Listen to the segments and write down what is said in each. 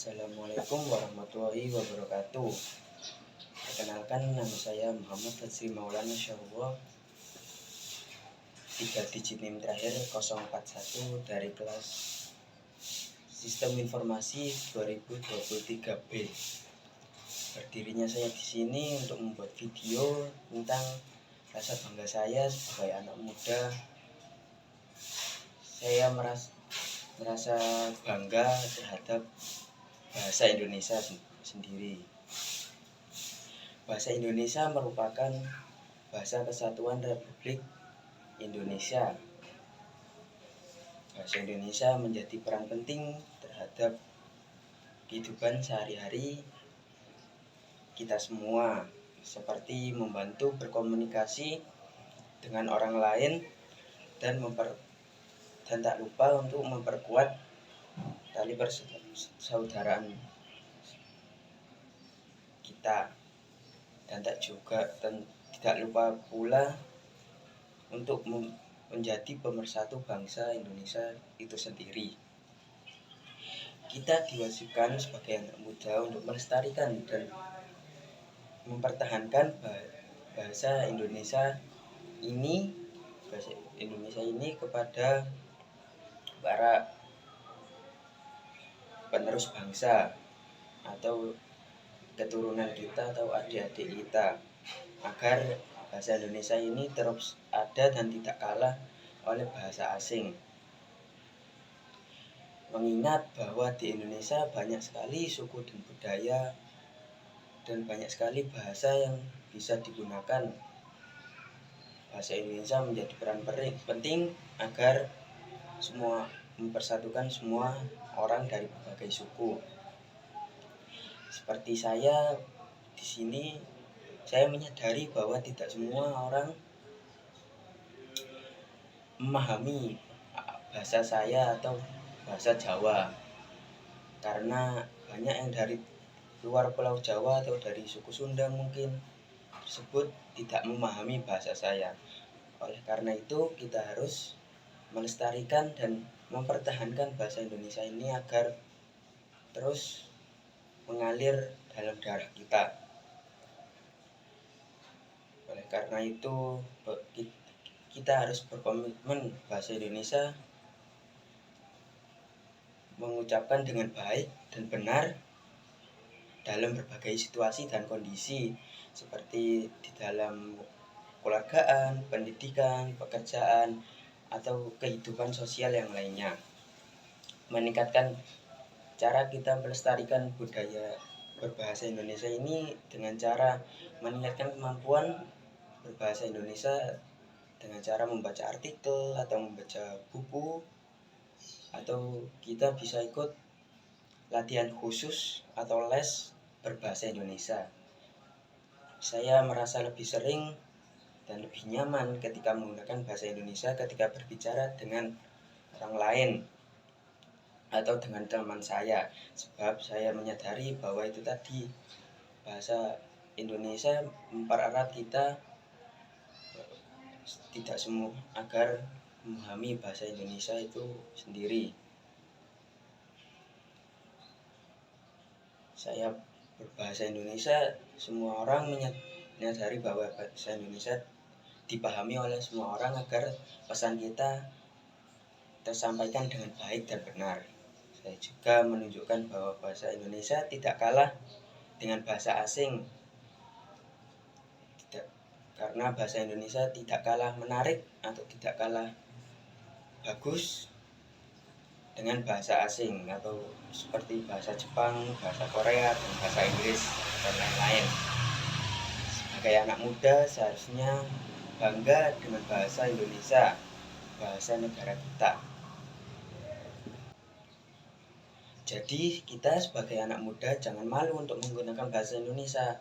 Assalamualaikum warahmatullahi wabarakatuh. Perkenalkan, nama saya Muhammad Fajri Maulana Syahullah, 3 digit NIM terakhir 041 dari kelas Sistem Informasi 2023B. Berdirinya saya di sini untuk membuat video tentang rasa bangga saya sebagai anak muda. Saya merasa bangga terhadap bahasa Indonesia sendiri. Bahasa Indonesia merupakan bahasa kesatuan Republik Indonesia. Bahasa Indonesia menjadi peran penting terhadap kehidupan sehari-hari kita semua, seperti membantu berkomunikasi dengan orang lain dan tak lupa untuk memperkuat tali persaudaraan kita, dan tidak lupa pula untuk menjadi pemersatu bangsa Indonesia itu sendiri. Kita diwajibkan sebagai anak muda untuk melestarikan dan mempertahankan bahasa Indonesia ini kepada para penerus bangsa atau keturunan kita atau adik-adik kita, agar bahasa Indonesia ini terus ada dan tidak kalah oleh bahasa asing. Mengingat bahwa di Indonesia banyak sekali suku dan budaya dan banyak sekali bahasa yang bisa digunakan, bahasa Indonesia menjadi peran penting agar mempersatukan semua orang dari berbagai suku. Seperti saya di sini, saya menyadari bahwa tidak semua orang memahami bahasa saya atau bahasa Jawa, karena banyak yang dari luar Pulau Jawa atau dari suku Sunda mungkin tersebut tidak memahami bahasa saya. Oleh karena itu, kita harus melestarikan dan mempertahankan bahasa Indonesia ini agar terus mengalir dalam darah kita. Oleh karena itu, kita harus berkomitmen bahasa Indonesia mengucapkan dengan baik dan benar dalam berbagai situasi dan kondisi, seperti di dalam keluargaan, pendidikan, pekerjaan, atau kehidupan sosial yang lainnya. Meningkatkan cara kita melestarikan budaya berbahasa Indonesia ini dengan cara meningkatkan kemampuan berbahasa Indonesia dengan cara membaca artikel atau membaca buku, atau kita bisa ikut latihan khusus atau les berbahasa Indonesia. Saya merasa lebih sering dan lebih nyaman ketika menggunakan bahasa Indonesia ketika berbicara dengan orang lain atau dengan teman saya, sebab saya menyadari bahwa itu tadi, bahasa Indonesia mempererat kita tidak semua agar memahami bahasa Indonesia itu sendiri. Saya berbahasa Indonesia, semua orang menyadari bahwa bahasa Indonesia dipahami oleh semua orang agar pesan kita tersampaikan dengan baik dan benar. Saya juga menunjukkan bahwa bahasa Indonesia tidak kalah dengan bahasa asing, karena bahasa Indonesia tidak kalah menarik atau tidak kalah bagus dengan bahasa asing atau seperti bahasa Jepang, bahasa Korea, dan bahasa Inggris, dan lain-lain. Sebagai anak muda seharusnya bangga dengan bahasa Indonesia, bahasa negara kita. Jadi kita sebagai anak muda jangan malu untuk menggunakan bahasa Indonesia,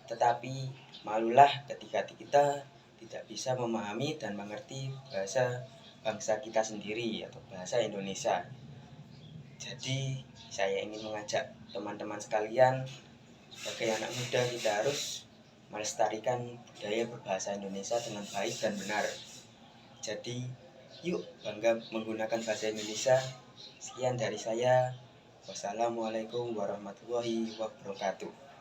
tetapi malulah ketika kita tidak bisa memahami dan mengerti bahasa bangsa kita sendiri atau bahasa Indonesia. Jadi saya ingin mengajak teman-teman sekalian, sebagai anak muda kita harus melestarikan budaya berbahasa Indonesia dengan baik dan benar. Jadi yuk bangga menggunakan bahasa Indonesia. Sekian dari saya. Wassalamualaikum warahmatullahi wabarakatuh.